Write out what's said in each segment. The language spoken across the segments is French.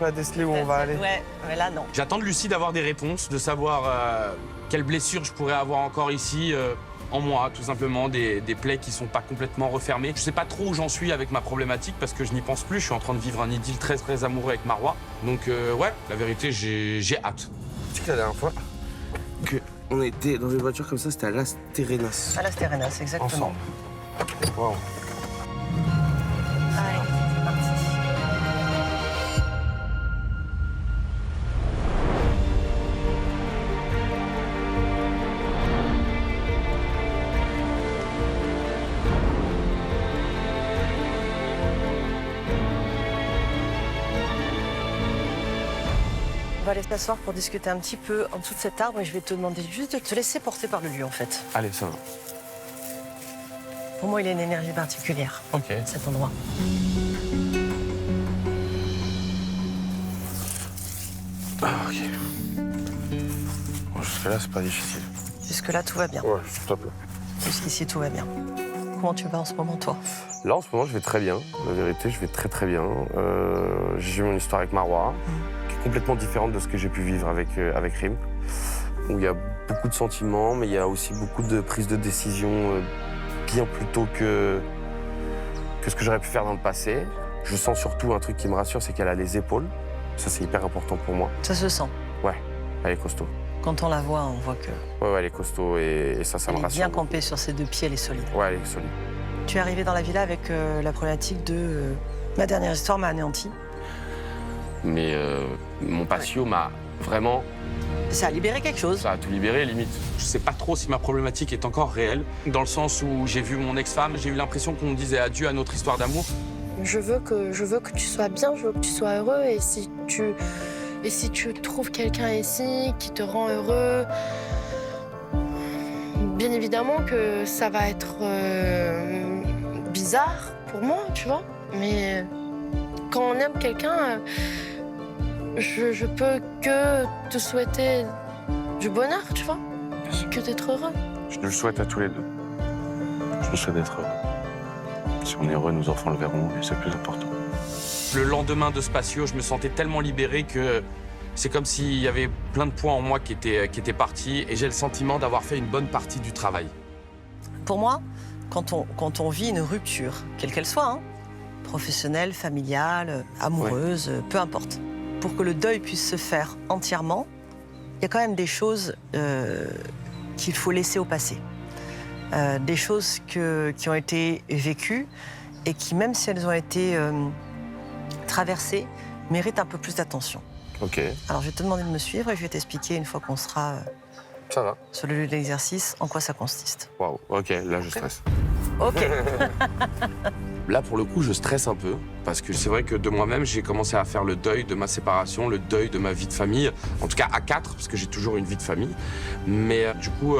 peu à déceler où on va aller. Ouais, mais là, non. J'attends de Lucie d'avoir des réponses, de savoir quelles blessures je pourrais avoir encore ici en moi, tout simplement, des plaies qui sont pas complètement refermées. Je sais pas trop où j'en suis avec ma problématique parce que je n'y pense plus. Je suis en train de vivre un idylle très très amoureux avec Marois. Donc ouais, la vérité, j'ai hâte. Tu sais que la dernière fois qu'on était dans une voiture comme ça, c'était à Las Terrenas. À Las Terrenas, exactement. Ensemble. Wow. Allez, c'est parti. On va aller s'asseoir pour discuter un petit peu en dessous de cet arbre et je vais te demander juste de te laisser porter par le lieu en fait. Allez, ça va. Pour moi, il a une énergie particulière, Ok. cet endroit. Ah, ok. Bon, jusque-là, c'est pas difficile. Jusque-là, tout va bien. Ouais, top. Jusqu'ici, tout va bien. Comment tu vas en ce moment, toi? Là, en ce moment, je vais très bien. La vérité, je vais très très bien. J'ai eu mon histoire avec Marois, qui est complètement différente de ce que j'ai pu vivre avec Rim, où il y a beaucoup de sentiments, mais il y a aussi beaucoup de prises de décision bien plus tôt que ce que j'aurais pu faire dans le passé. Je sens surtout un truc qui me rassure, c'est qu'elle a les épaules. Ça, c'est hyper important pour moi. Ça se sent. Ouais, elle est costaud. Quand on la voit, on voit que Ouais, elle est costaud et ça elle me est rassure. bien campée sur ses deux pieds, elle est solide. Ouais, elle est solide. Tu es arrivé dans la villa avec la problématique de ma dernière histoire m'a anéanti. Mais mon patio m'a vraiment... Ça a libéré quelque chose. Ça a tout libéré, limite. Je sais pas trop si ma problématique est encore réelle, dans le sens où j'ai vu mon ex-femme, j'ai eu l'impression qu'on disait adieu à notre histoire d'amour. Je veux que tu sois bien, je veux que tu sois heureux. Et si tu trouves quelqu'un ici qui te rend heureux, bien évidemment que ça va être bizarre pour moi, tu vois. Mais quand on aime quelqu'un, je peux que te souhaiter du bonheur, tu vois. Que d'être heureux. Je nous le souhaite à tous les deux. Je nous souhaite d'être heureux. Si on est heureux, nos enfants le verront et c'est le plus important. Le lendemain de ce patio, je me sentais tellement libéré que c'est comme s'il y avait plein de points en moi qui étaient partis et j'ai le sentiment d'avoir fait une bonne partie du travail. Pour moi, quand on vit une rupture, quelle qu'elle soit, hein, professionnelle, familiale, amoureuse, peu importe, pour que le deuil puisse se faire entièrement, il y a quand même des choses qu'il faut laisser au passé. Des choses qui ont été vécues et qui, même si elles ont été traversées, méritent un peu plus d'attention. Ok, Alors, je vais te demander de me suivre et je vais t'expliquer, une fois qu'on sera ça va. sur le lieu de l'exercice, en quoi ça consiste. Waouh, ok, là je stresse. Ok. Là, pour le coup, je stresse un peu parce que c'est vrai que de moi-même, j'ai commencé à faire le deuil de ma séparation, le deuil de ma vie de famille, en tout cas à 4, parce que j'ai toujours une vie de famille. Mais du coup,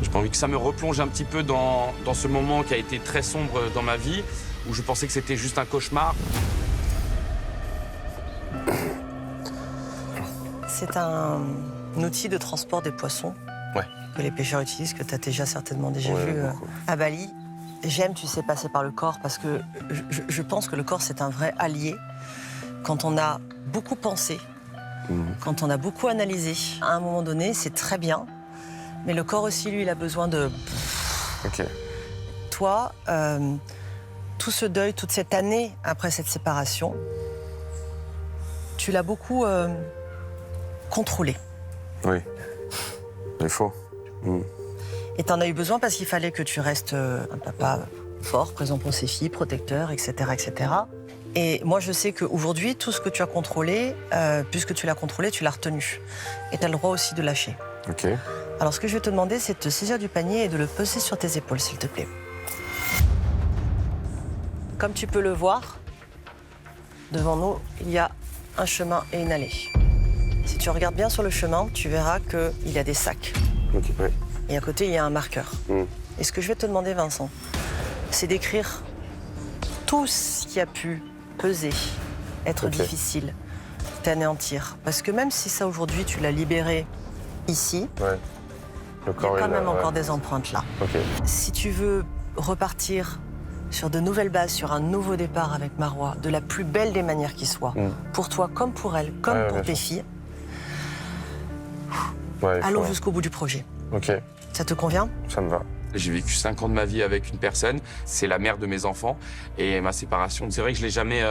j'ai pas envie que ça me replonge un petit peu dans ce moment qui a été très sombre dans ma vie, où je pensais que c'était juste un cauchemar. C'est un outil de transport des poissons que les pêcheurs utilisent, que tu as déjà certainement déjà vu beaucoup. à Bali. J'aime, tu sais, passer par le corps parce que je pense que le corps, c'est un vrai allié. Quand on a beaucoup pensé, quand on a beaucoup analysé, à un moment donné, c'est très bien. Mais le corps aussi, lui, il a besoin de... Ok. Toi, tout ce deuil, toute cette année après cette séparation, tu l'as beaucoup contrôlé. Oui. Il faut. Et tu en as eu besoin parce qu'il fallait que tu restes un papa fort, présent pour ses filles, protecteur, etc., etc. Et moi, je sais qu'aujourd'hui, tout ce que tu as contrôlé, puisque tu l'as contrôlé, tu l'as retenu. Et tu as le droit aussi de lâcher. Ok. Alors, ce que je vais te demander, c'est de te saisir du panier et de le poser sur tes épaules, s'il te plaît. Comme tu peux le voir, devant nous, il y a un chemin et une allée. Si tu regardes bien sur le chemin, tu verras qu'il y a des sacs. Ok, ouais. Et à côté, il y a un marqueur. Et ce que je vais te demander, Vincent, c'est d'écrire tout ce qui a pu peser, être difficile, t'anéantir. Parce que même si ça, aujourd'hui, tu l'as libéré ici, Ouais. Le il y a corps quand est là, même encore des empreintes là. Ok. Si tu veux repartir sur de nouvelles bases, sur un nouveau départ avec Marois, de la plus belle des manières qui soit, pour toi comme pour elle, comme Ouais, pour bien tes sûr. filles, Ouais, il allons faut- jusqu'au bout du projet. Ok, Ça te convient? ça me va. J'ai vécu 5 ans de ma vie avec une personne, c'est la mère de mes enfants, et ma séparation, c'est vrai que je l'ai jamais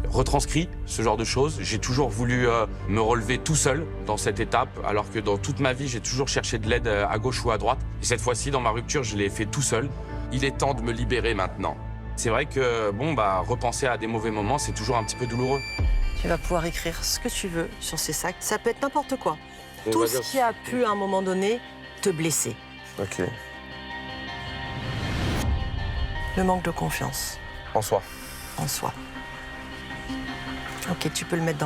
retranscrit, ce genre de choses. J'ai toujours voulu me relever tout seul dans cette étape, alors que dans toute ma vie, j'ai toujours cherché de l'aide à gauche ou à droite. Et cette fois-ci, dans ma rupture, je l'ai fait tout seul. Il est temps de me libérer maintenant. C'est vrai que, repenser à des mauvais moments, c'est toujours un petit peu douloureux. Tu vas pouvoir écrire ce que tu veux sur ces sacs. Ça peut être n'importe quoi. On Tout va ce dire- qui a pu, à un moment donné, te blesser. Ok. Le manque de confiance En soi. en soi. Ok, tu peux le mettre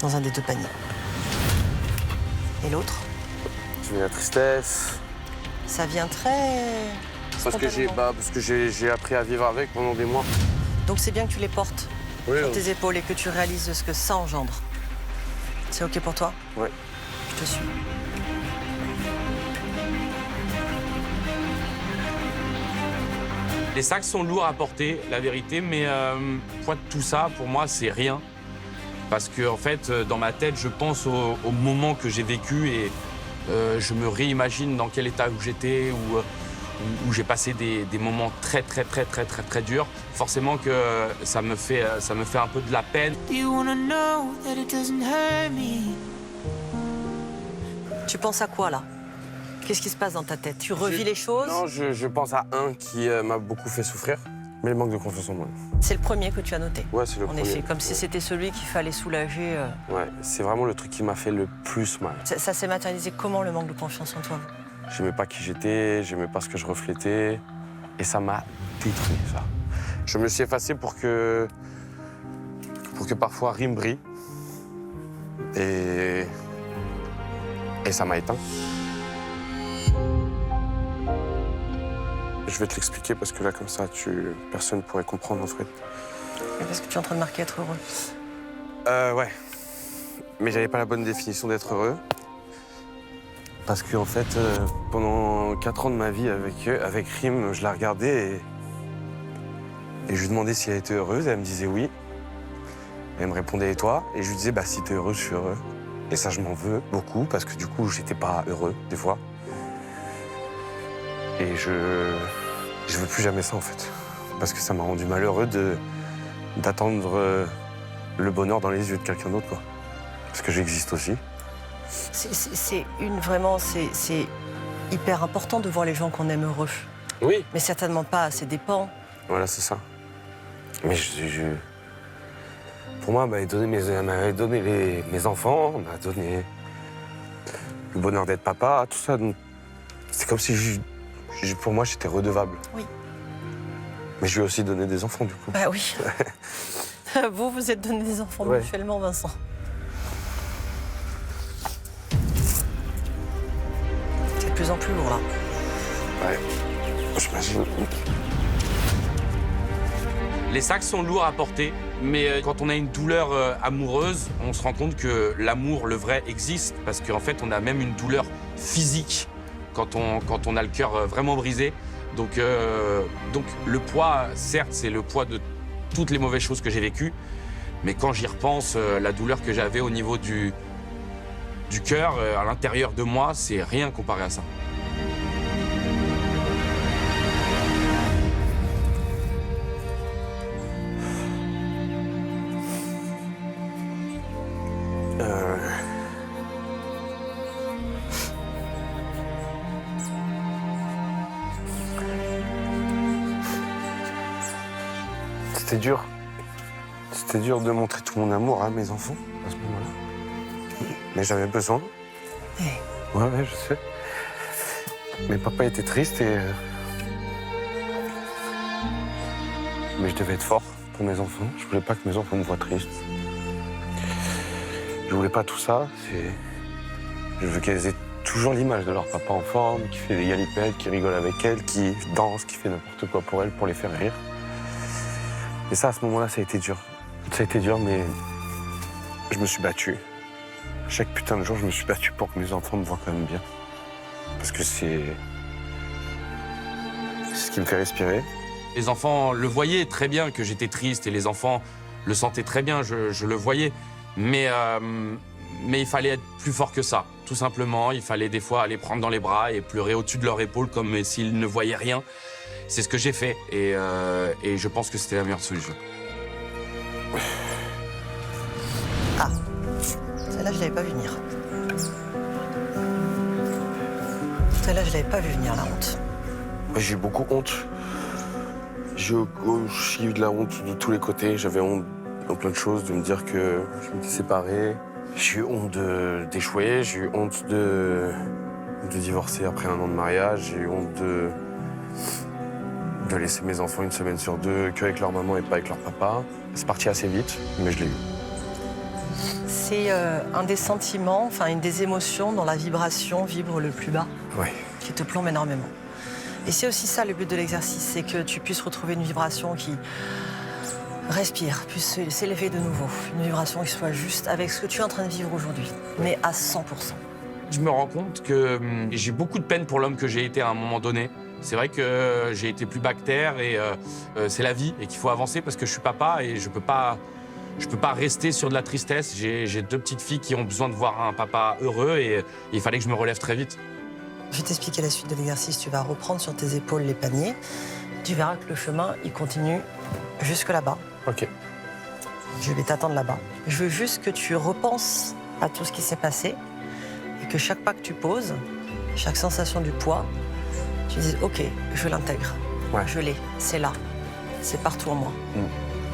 dans un des deux paniers. Et l'autre, Tu mets la tristesse. ça vient très... Parce que spontanément. j'ai appris à vivre avec pendant des mois. Donc c'est bien que tu les portes Oui, sur tes épaules et que tu réalises ce que ça engendre. C'est ok pour toi? Ouais. Je te suis. Les sacs sont lourds à porter, la vérité, mais poids de tout ça, pour moi, c'est rien. Parce que, en fait, dans ma tête, je pense au moment que j'ai vécu et je me réimagine dans quel état où j'étais, où j'ai passé des moments très durs. Forcément que ça me fait un peu de la peine. Do you wanna know that it doesn't hurt me? Tu penses à quoi là? Qu'est-ce qui se passe dans ta tête? Tu revis les choses? Non, je pense à un qui m'a beaucoup fait souffrir, mais le manque de confiance en moi. C'est le premier que tu as noté. Ouais, c'est le En premier. effet, comme si c'était celui qu'il fallait soulager. Ouais, c'est vraiment le truc qui m'a fait le plus mal. Ça s'est matérialisé comment, le manque de confiance en toi? J'aimais pas qui j'étais, j'aimais pas ce que je reflétais, et ça m'a détruit, ça. Je me suis effacé pour que parfois Rime brille, et ça m'a éteint. Je vais te l'expliquer parce que là, comme ça, personne ne pourrait comprendre en fait. Parce que tu es en train de marquer être heureux. Ouais. Mais j'avais pas la bonne définition d'être heureux. Parce qu'en fait, pendant 4 ans de ma vie avec Rime, je la regardais et je lui demandais si elle était heureuse. Elle me disait oui. Elle me répondait et toi? Et je lui disais bah si t'es heureuse, je suis heureux. Et ça, je m'en veux beaucoup parce que du coup, j'étais pas heureux des fois. Et je veux plus jamais ça en fait. Parce que ça m'a rendu malheureux d'attendre le bonheur dans les yeux de quelqu'un d'autre, quoi. Parce que j'existe aussi. C'est hyper important de voir les gens qu'on aime heureux. Oui. Mais certainement pas à ses dépens. Voilà, c'est ça. Mais pour moi, elle m'avait donné mes enfants, elle m'a donné le bonheur d'être papa, tout ça. Donc, c'est comme si pour moi, j'étais redevable. Oui. Mais je lui ai aussi donné des enfants, du coup. Bah oui. Vous êtes donné des enfants Ouais. mutuellement, Vincent. C'est de plus en plus lourd, là. Ouais. J'imagine. Les sacs sont lourds à porter, mais quand on a une douleur amoureuse, on se rend compte que l'amour, le vrai, existe. Parce qu'en fait, on a même une douleur physique quand on a le cœur vraiment brisé. Donc le poids, certes, c'est le poids de toutes les mauvaises choses que j'ai vécues. Mais quand j'y repense, la douleur que j'avais au niveau du cœur, à l'intérieur de moi, c'est rien comparé à ça. C'était dur. C'était dur de montrer tout mon amour à mes enfants à ce moment-là. Mais j'avais besoin. Ouais, je sais. Mais papa était triste mais je devais être fort pour mes enfants. Je voulais pas que mes enfants me voient triste. Je voulais pas tout ça. Je veux qu'elles aient toujours l'image de leur papa en forme, qui fait des galipettes, qui rigole avec elles, qui danse, qui fait n'importe quoi pour elles, pour les faire rire. Et ça, à ce moment-là, ça a été dur. Ça a été dur, mais je me suis battu. Chaque putain de jour, je me suis battu pour que mes enfants me voient quand même bien. Parce que c'est ce qui me fait respirer. Les enfants le voyaient très bien que j'étais triste et les enfants le sentaient très bien, je le voyais. Mais il fallait être plus fort que ça, tout simplement. Il fallait des fois aller prendre dans les bras et pleurer au-dessus de leur épaule comme s'ils ne voyaient rien. C'est ce que j'ai fait et je pense que c'était la meilleure solution. Ah, celle-là, je l'avais pas vu venir. Celle-là, je l'avais pas vu venir, la honte. J'ai eu beaucoup honte. J'ai eu de la honte de tous les côtés. J'avais honte dans plein de choses, de me dire que je m'étais séparé. J'ai eu honte d'échouer. J'ai eu honte de divorcer après 1 an de mariage. J'ai eu honte de laisser mes enfants 1 semaine sur 2 qu'avec leur maman et pas avec leur papa. C'est parti assez vite, mais je l'ai eu. C'est un des sentiments, enfin une des émotions dont la vibration vibre le plus bas, Oui. qui te plombe énormément. Et c'est aussi ça le but de l'exercice, c'est que tu puisses retrouver une vibration qui respire, puisse s'élever de nouveau. Une vibration qui soit juste avec ce que tu es en train de vivre aujourd'hui, mais à 100%. Je me rends compte que j'ai beaucoup de peine pour l'homme que j'ai été à un moment donné. C'est vrai que j'ai été plus bactère et c'est la vie et qu'il faut avancer parce que je suis papa et je peux pas rester sur de la tristesse. J'ai 2 petites filles qui ont besoin de voir un papa heureux et il fallait que je me relève très vite. Je vais t'expliquer la suite de l'exercice. Tu vas reprendre sur tes épaules les paniers. Tu verras que le chemin, il continue jusque là-bas. Ok. Je vais t'attendre là-bas. Je veux juste que tu repenses à tout ce qui s'est passé et que chaque pas que tu poses, chaque sensation du poids, tu dises « Ok, je l'intègre. Ouais. Je l'ai. C'est là. C'est partout en moi.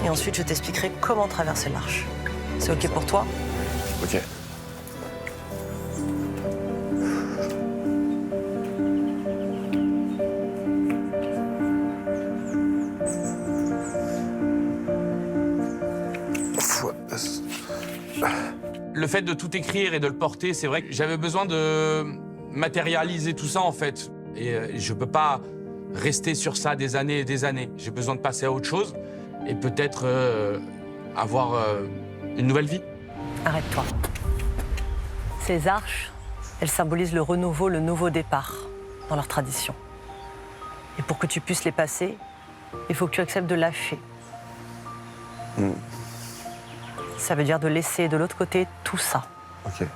Et ensuite, je t'expliquerai comment traverser l'arche. C'est OK pour toi? Ok. Le fait de tout écrire et de le porter, c'est vrai que j'avais besoin de matérialiser tout ça en fait. Et je peux pas rester sur ça des années et des années. J'ai besoin de passer à autre chose et peut-être avoir une nouvelle vie. Arrête-toi. Ces arches, elles symbolisent le renouveau, le nouveau départ dans leur tradition. Et pour que tu puisses les passer, il faut que tu acceptes de lâcher. Ça veut dire de laisser de l'autre côté tout ça. Ok.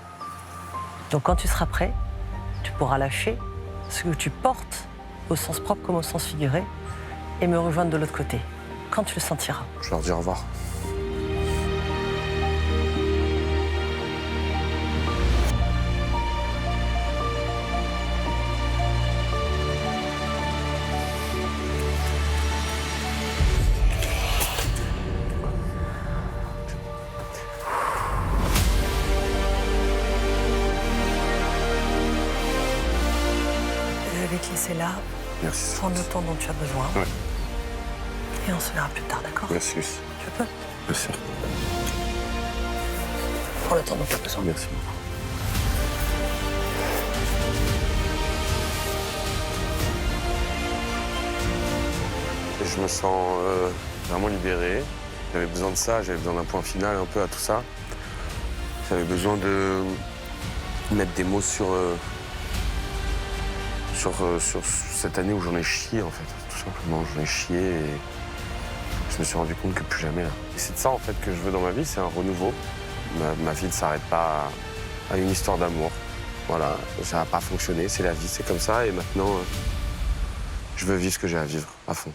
Donc quand tu seras prêt, tu pourras lâcher ce que tu portes au sens propre comme au sens figuré et me rejoindre de l'autre côté, quand tu le sentiras. Je leur dis au revoir. Je vais te laisser là, Merci. prendre le temps dont tu as besoin. Ouais. Et on se verra plus tard, d'accord? Merci, Lucie. Tu peux? Merci. Prends le temps dont tu as besoin. Merci beaucoup. Je me sens vraiment libéré. J'avais besoin de ça, j'avais besoin d'un point final un peu à tout ça. J'avais besoin de mettre des mots sur cette année où j'en ai chié, en fait. Tout simplement, j'en ai chié et je me suis rendu compte que plus jamais, là. Et c'est de ça, en fait, que je veux dans ma vie, c'est un renouveau. Ma vie ne s'arrête pas à une histoire d'amour. Voilà, ça n'a pas fonctionné, c'est la vie, c'est comme ça. Et maintenant, je veux vivre ce que j'ai à vivre, à fond.